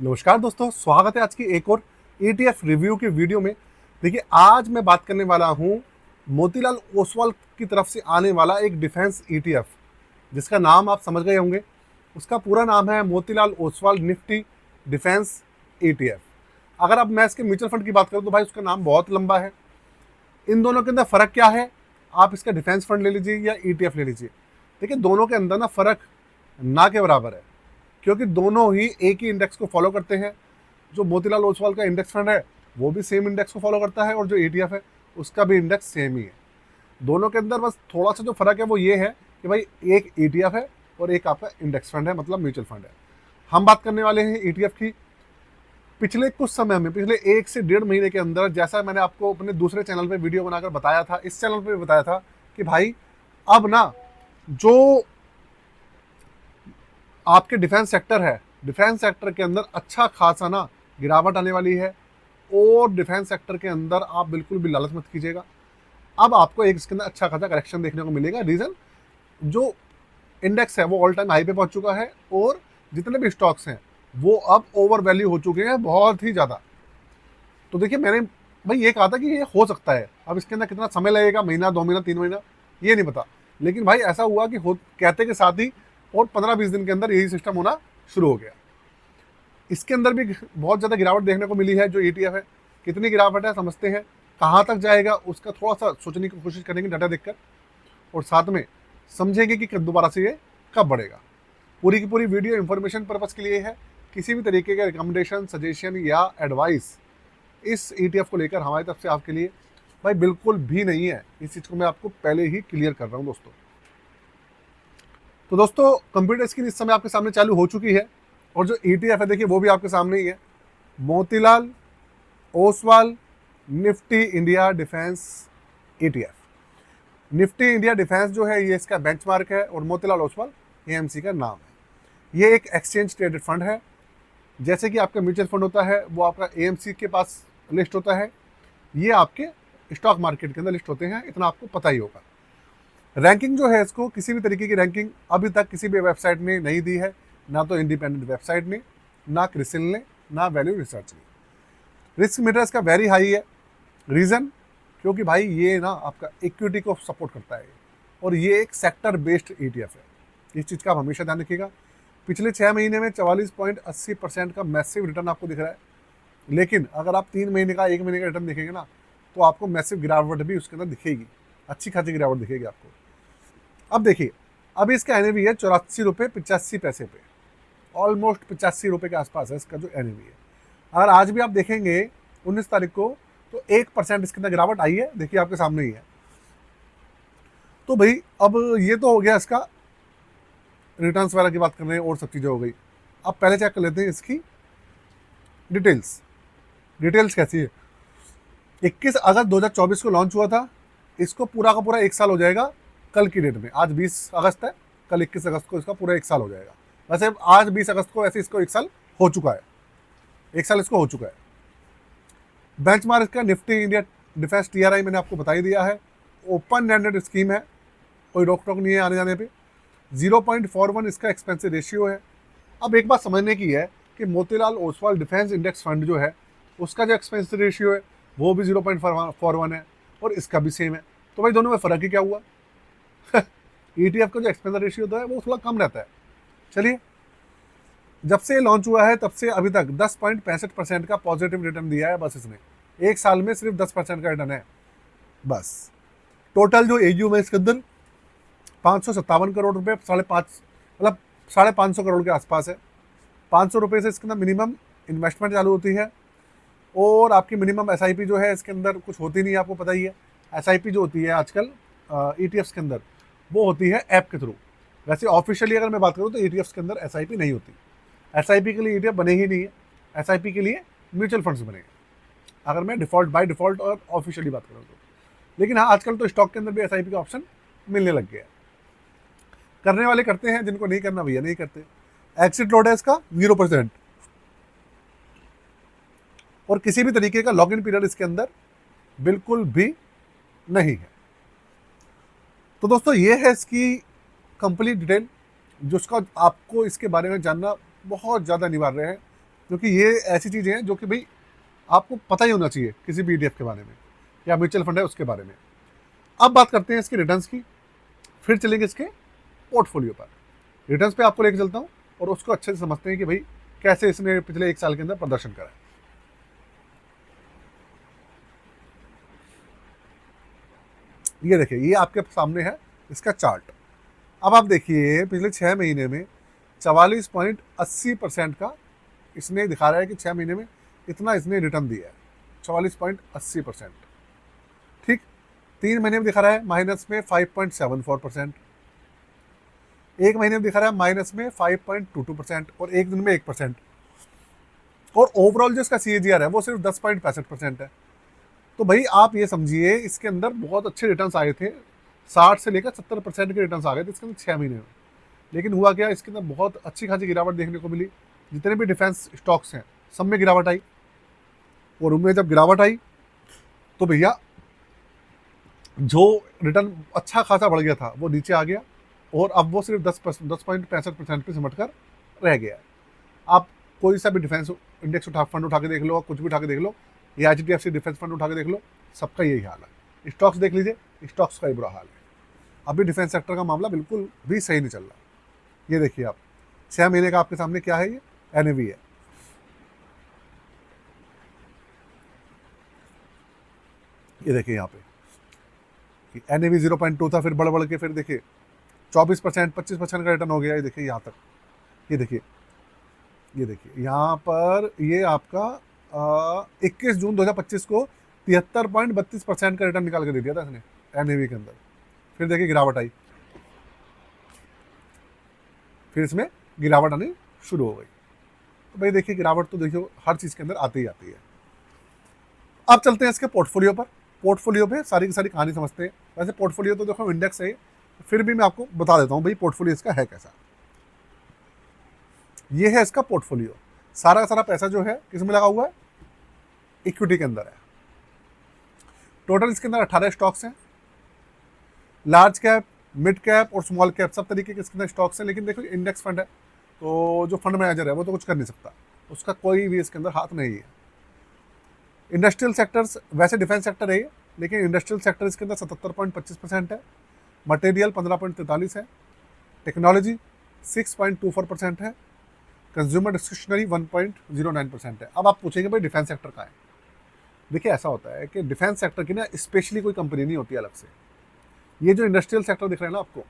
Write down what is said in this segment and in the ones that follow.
नमस्कार दोस्तों, स्वागत है आज की एक और ETF रिव्यू की वीडियो में। देखिए, आज मैं बात करने वाला हूं मोतीलाल ओसवाल की तरफ से आने वाला एक डिफेंस ETF, जिसका नाम आप समझ गए होंगे। उसका पूरा नाम है Motilal Oswal Nifty defence ETF। अगर अब मैं इसके म्यूचुअल फंड की बात करूं तो भाई उसका नाम बहुत लंबा है। इन दोनों के अंदर फ़र्क क्या है, आप इसका डिफेंस फंड ले लीजिए या ETF ले लीजिए। देखिए, दोनों के अंदर ना फ़र्क ना के बराबर है, क्योंकि दोनों ही एक ही इंडेक्स को फॉलो करते हैं। जो मोतीलाल ओसवाल का इंडेक्स फंड है वो भी सेम इंडेक्स को फॉलो करता है, और जो ETF है उसका भी इंडेक्स सेम ही है। दोनों के अंदर बस थोड़ा सा जो फर्क है वो ये है कि भाई एक ETF है और एक आपका इंडेक्स फंड है, मतलब म्यूचुअल फंड है। हम बात करने वाले हैं ETF की। पिछले कुछ समय में, पिछले 1 से 1.5 महीने के अंदर, जैसा मैंने आपको अपने दूसरे चैनल पे वीडियो बनाकर बताया था, इस चैनल पे भी बताया था कि भाई अब ना जो आपके डिफेंस सेक्टर है, डिफेंस सेक्टर के अंदर अच्छा खासा ना गिरावट आने वाली है। और डिफेंस सेक्टर के अंदर आप बिल्कुल भी लालच मत कीजिएगा। अब आपको एक इसके अंदर अच्छा खासा करेक्शन देखने को मिलेगा। रीज़न, जो इंडेक्स है वो ऑल टाइम हाई पे पहुंच चुका है, और जितने भी स्टॉक्स हैं वो अब ओवर वैल्यू हो चुके हैं बहुत ही ज़्यादा। तो देखिए, मैंने भाई ये कहा था कि ये हो सकता है। अब इसके अंदर कितना समय लगेगा, महीना, 2 महीना, 3 महीना, ये नहीं पता। लेकिन भाई ऐसा हुआ कि हो कहते के साथ ही और 15-20 दिन के अंदर यही सिस्टम होना शुरू हो गया। इसके अंदर भी बहुत ज़्यादा गिरावट देखने को मिली है। जो ETF है, कितनी गिरावट है समझते हैं, कहाँ तक जाएगा उसका थोड़ा सा सोचने की कोशिश करेंगे डाटा देखकर, और साथ में समझेंगे कि दोबारा से ये कब बढ़ेगा। पूरी की पूरी वीडियो इन्फॉर्मेशन पर्पज़ के लिए है। किसी भी तरीके के रिकमेंडेशन, सजेशन या एडवाइस इस ETF को लेकर हमारी तरफ से आपके लिए भाई बिल्कुल भी नहीं है। इस चीज़ को मैं आपको पहले ही क्लियर कर रहा हूँ दोस्तों। तो दोस्तों, कंप्यूटर स्क्रीन इस समय आपके सामने चालू हो चुकी है, और जो ETF है देखिए वो भी आपके सामने ही है। Motilal Oswal Nifty India defence ETF। Nifty India defence जो है ये इसका बेंचमार्क है, और मोतीलाल ओसवाल AMC का नाम है। ये एक एक्सचेंज ट्रेडेड फंड है। जैसे कि आपका म्यूचुअल फंड होता है वो आपका AMC के पास लिस्ट होता है, ये आपके स्टॉक मार्केट के अंदर लिस्ट होते हैं, इतना आपको पता ही होगा। रैंकिंग जो है, इसको किसी भी तरीके की रैंकिंग अभी तक किसी भी वेबसाइट ने नहीं दी है, ना तो इंडिपेंडेंट वेबसाइट ने, ना क्रिसिल ने, ना वैल्यू रिसर्च ने। रिस्क मीटर इसका वेरी हाई है। रीज़न, क्योंकि भाई ये ना आपका इक्विटी को सपोर्ट करता है, और ये एक सेक्टर बेस्ड ETF है। इस चीज़ का आप हमेशा ध्यान रखिएगा। पिछले 6 महीने में 44.80% का मैसिव रिटर्न आपको दिख रहा है। लेकिन अगर आप 3 महीने का, 1 महीने का रिटर्न देखेंगे ना, तो आपको मैसिव गिरावट भी उसके अंदर दिखेगी, अच्छी खासी गिरावट दिखेगी आपको। अब देखिए, अभी इसका NAV है 84.85 रुपये पे, ऑलमोस्ट 85 रुपये के आसपास है इसका जो NAV है। अगर आज भी आप देखेंगे 19 तारीख को, तो 1% इसके अंदर गिरावट आई है, देखिए आपके सामने ही है। तो भाई अब ये तो हो गया इसका रिटर्न्स वगैरह की बात कर रहे हैं, और सब चीज़ें हो गई। अब पहले चेक कर लेते हैं इसकी डिटेल्स। डिटेल्स कैसी है? 21 अगस्त 2024 को लॉन्च हुआ था। इसको पूरा का पूरा 1 साल हो जाएगा कल की डेट में। आज 20 अगस्त है, कल 21 अगस्त को इसका पूरा 1 साल हो जाएगा। वैसे आज 20 अगस्त को, ऐसे इसको 1 साल हो चुका है, 1 साल इसको हो चुका है। बेंचमार्क का निफ्टी इंडिया डिफेंस TRI मैंने आपको बता ही दिया है। ओपन एंडेड स्कीम है, कोई रोक टोक नहीं है आने जाने पे। 0.41 इसका एक्सपेंसिव रेशियो है। अब एक बात समझने की है कि Motilal Oswal defence index fund जो है उसका जो एक्सपेंसिव रेशियो है वो भी 0.41 है, और इसका भी सेम है। तो भाई दोनों में फ़र्क ही क्या हुआ? ETF का जो एक्सपेंसिव रेशियो होता है वो थोड़ा कम रहता है। चलिए, जब से लॉन्च हुआ है तब से अभी तक 10.65% का पॉजिटिव रिटर्न दिया है। बस इसने 1 साल में सिर्फ 10% का रिटर्न है बस। टोटल जो AUM है इसके अंदर 557 करोड़ रुपये, 5.5 मतलब 550 करोड़ के आसपास है। 500 रुपये से इसके अंदर मिनिमम इन्वेस्टमेंट चालू होती है, और आपकी मिनिमम SIP जो है इसके अंदर कुछ होती नहीं है, आपको पता ही है। SIP जो होती है आजकल ETFs के अंदर वो होती है ऐप के थ्रू। वैसे ऑफिशियली अगर मैं बात करूँ तो ETFs के अंदर SIP नहीं होती। SIP के लिए ETF बने ही नहीं है, SIP के लिए म्यूचुअल फंड्स बने हैं, अगर मैं डिफ़ॉल्ट, बाय डिफ़ॉल्ट और ऑफिशियली बात करूँ तो। लेकिन हाँ, आजकल तो स्टॉक के अंदर भी SIP का ऑप्शन मिलने लग गया है। करने वाले करते हैं, जिनको नहीं करना भैया नहीं करते। एग्जिट लोड है इसका 0%, और किसी भी तरीके का लॉगिन पीरियड इसके अंदर बिल्कुल भी नहीं है। तो दोस्तों, ये है इसकी कंप्लीट डिटेल, जिसका आपको इसके बारे में जानना बहुत ज़्यादा अनिवार्य है। क्योंकि ये ऐसी चीज़ें हैं जो कि भाई आपको पता ही होना चाहिए किसी भी ETF के बारे में या म्यूचुअल फंड है उसके बारे में। अब बात करते हैं इसके रिटर्न्स की, फिर चलेंगे इसके पोर्टफोलियो पर। रिटर्न्स पे आपको लेकर चलता हूँ और उसको अच्छे से समझते हैं कि भाई कैसे इसने पिछले 1 साल के अंदर प्रदर्शन करा है। ये देखिए, ये आपके सामने है इसका चार्ट। अब आप देखिए पिछले 6 महीने में 44.80% का इसने दिखा रहा है कि 6 महीने में इतना इसने रिटर्न दिया है, 44.80%। ठीक, 3 महीने में दिखा रहा है माइनस में 5.74%, 1 महीने में दिखा रहा है माइनस में 5.22% और 1 दिन में 1%। और ओवरऑल जो इसका CAGR है वो सिर्फ 10.65% है। तो भाई आप ये समझिए इसके अंदर बहुत अच्छे रिटर्न्स आए थे, 60 से लेकर 70% के रिटर्न्स आ गए थे इसके अंदर 6 महीने में। लेकिन हुआ क्या, इसके अंदर बहुत अच्छी खासी गिरावट देखने को मिली। जितने भी डिफेंस स्टॉक्स हैं सब में गिरावट आई, और उनमें जब गिरावट आई तो भैया जो रिटर्न अच्छा खासा बढ़ गया था वो नीचे आ गया, और अब वो सिर्फ 10.65% पे सिमट कर रह गया है। आप कोई सा भी डिफेंस इंडेक्स फंड उठा के देख लो, कुछ भी उठा के देख लो, या HDFC डिफेंस फंड उठा के देख लो, सबका यही हाल है। स्टॉक्स देख लीजिए, स्टॉक्स का ही बुरा हाल है। अभी डिफेंस सेक्टर का मामला बिल्कुल भी सही नहीं चल रहा। ये देखिए आप 6 महीने का आपके सामने क्या है, ये NAV है। ये देखिए यहाँ पे NAV 0.2 था, फिर बढ़ के फिर देखिए 24%, 25% का रिटर्न हो गया। ये देखिए यहाँ तक, ये देखिए यहाँ पर ये आपका 21 जून 2025 को 73.32% का रिटर्न निकाल के दे दिया था इसने NAV के अंदर। फिर देखिए गिरावट आई, फिर इसमें गिरावट आनी शुरू हो गई। तो भाई देखिए गिरावट तो देखिए हर चीज़ के अंदर आती ही आती है। अब चलते हैं इसके पोर्टफोलियो पर। पोर्टफोलियो पे सारी की सारी कहानी समझते हैं। वैसे पोर्टफोलियो तो देखो इंडेक्स है, फिर भी मैं आपको बता देता हूँ भाई पोर्टफोलियो इसका है कैसा। ये है इसका पोर्टफोलियो। सारा का सारा पैसा जो है किस में लगा हुआ है, इक्विटी के अंदर है। टोटल इसके अंदर 18 स्टॉक्स हैं, लार्ज कैप, मिड कैप और स्मॉल कैप सब तरीके के इसके अंदर स्टॉक्स हैं। लेकिन देखो इंडेक्स फंड है तो जो फंड मैनेजर है वो तो कुछ कर नहीं सकता, उसका कोई भी इसके अंदर हाथ नहीं है। इंडस्ट्रियल सेक्टर्स, वैसे डिफेंस सेक्टर है ये, लेकिन इंडस्ट्रियल सेक्टर इसके अंदर 77.25% है, मटेरियल 15.43 है, टेक्नोलॉजी 6.24% है, कंज्यूमर डिस्क्रिशनरी 1.09% है। अब आप पूछेंगे भाई डिफेंस सेक्टर का है। देखिए ऐसा होता है कि डिफेंस सेक्टर की ना स्पेशली कोई कंपनी नहीं होती अलग से। ये जो इंडस्ट्रियल सेक्टर दिख रहा है ना आपको,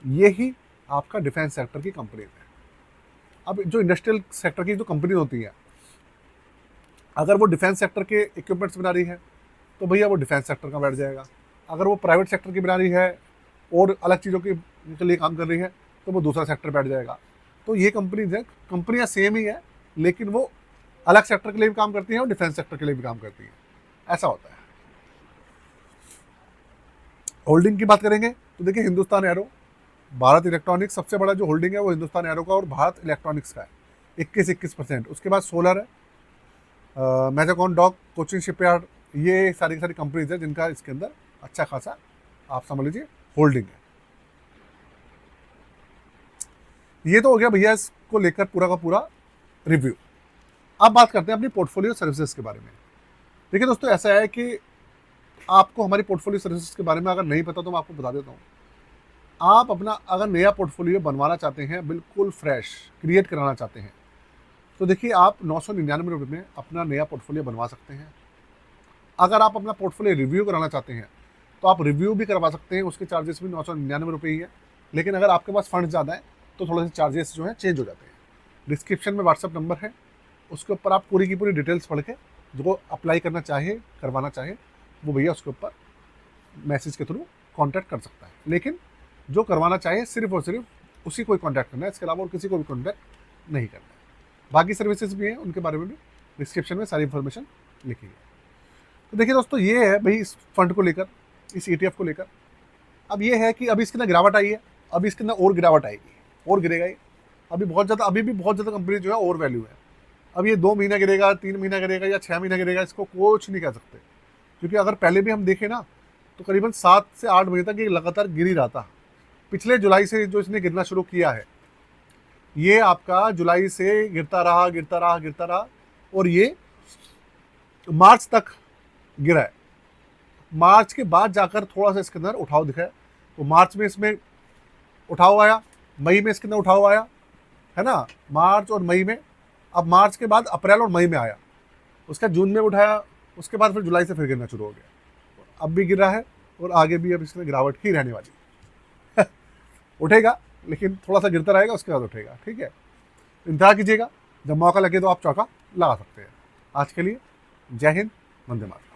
ये ही आपका डिफेंस सेक्टर की कंपनी है। अब जो इंडस्ट्रियल सेक्टर की जो कंपनी होती है, अगर वो डिफेंस सेक्टर के इक्विपमेंट्स बना रही है तो भैया वो डिफेंस सेक्टर का बैठ जाएगा। अगर वो प्राइवेट सेक्टर की बना रही है और अलग चीज़ों के लिए काम कर रही है तो वो दूसरा सेक्टर बैठ जाएगा। तो ये कंपनियाँ सेम ही है, लेकिन वो अलग सेक्टर के लिए भी काम करती हैं और डिफेंस सेक्टर के लिए भी काम करती हैं। ऐसा होता है। होल्डिंग की बात करेंगे तो देखिए हिंदुस्तान एरो, भारत इलेक्ट्रॉनिक्स, सबसे बड़ा जो होल्डिंग है वो हिंदुस्तान एरो का और भारत इलेक्ट्रॉनिक्स का है 21%। उसके बाद सोलर है, मैजाकॉन डॉक, कोचिन शिपयार्ड, ये सारी की सारी कंपनीज है जिनका इसके अंदर अच्छा खासा आप समझ लीजिए होल्डिंग है। ये तो हो गया भैया इसको लेकर पूरा का पूरा रिव्यू। अब बात करते हैं अपनी पोर्टफोलियो सर्विसेज के बारे में। देखिए दोस्तों ऐसा है कि आपको हमारी पोर्टफोलियो सर्विसेज के बारे में अगर नहीं पता तो मैं आपको बता देता हूँ। आप अपना अगर नया पोर्टफोलियो बनवाना चाहते हैं, बिल्कुल फ्रेश क्रिएट कराना चाहते हैं, तो देखिए आप 999 रुपये में अपना नया पोर्टफोलियो बनवा सकते हैं। अगर आप अपना पोर्टफोलियो रिव्यू कराना चाहते हैं तो आप रिव्यू भी करवा सकते हैं, उसके चार्जेस भी 999 रुपये ही है। लेकिन अगर आपके पास फंड ज़्यादा है तो थोड़े से चार्जेस जो हैं चेंज हो जाते हैं। डिस्क्रिप्शन में व्हाट्सअप नंबर है, उसके ऊपर आप पूरी की पूरी डिटेल्स पढ़ के जो अप्लाई करना चाहे, करवाना चाहे, वो भैया उसके ऊपर मैसेज के थ्रू कॉन्टैक्ट कर सकता है। लेकिन जो करवाना चाहे सिर्फ और सिर्फ उसी को ही कॉन्टैक्ट करना है, इसके अलावा और किसी को भी कॉन्टैक्ट नहीं करना है। बाकी सर्विसेज भी हैं, उनके बारे में भी डिस्क्रिप्शन में सारी इन्फॉर्मेशन लिखी है। तो देखिए दोस्तों ये है भाई इस फंड को लेकर, इस ETF को लेकर। अब ये है कि अभी इसके अंदर गिरावट आई है, अभी इसके अंदर और गिरावट आएगी, और गिरेगा ये। अभी भी बहुत ज़्यादा कंपनी जो है ओवर वैल्यू है। अब ये 2 महीना गिरेगा, 3 महीना गिरेगा या 6 महीना गिरेगा, इसको कुछ नहीं कह सकते। क्योंकि अगर पहले भी हम देखें ना तो करीबन 7 से 8 महीने तक ये लगातार गिर ही रहा था। पिछले जुलाई से जो इसने गिरना शुरू किया है, ये आपका जुलाई से गिरता रहा गिरता रहा गिरता रहा और ये मार्च तक गिरा है। मार्च के बाद जाकर थोड़ा सा इसके अंदर उठाव दिखा है। तो मार्च में इसमें उठाव आया, मई में इसके अंदर उठाव आया, है ना, मार्च और मई में। अब मार्च के बाद अप्रैल और मई में आया, उसका जून में उठाया, उसके बाद फिर जुलाई से फिर गिरना शुरू हो गया। अब भी गिर रहा है और आगे भी अब इसमें गिरावट ही रहने वाली उठेगा, लेकिन थोड़ा सा गिरता रहेगा, उसके बाद उठेगा। ठीक है, इंतजार कीजिएगा, जब मौका लगे तो आप चौका लगा सकते हैं। आज के लिए जय हिंद, वंदे मातरम।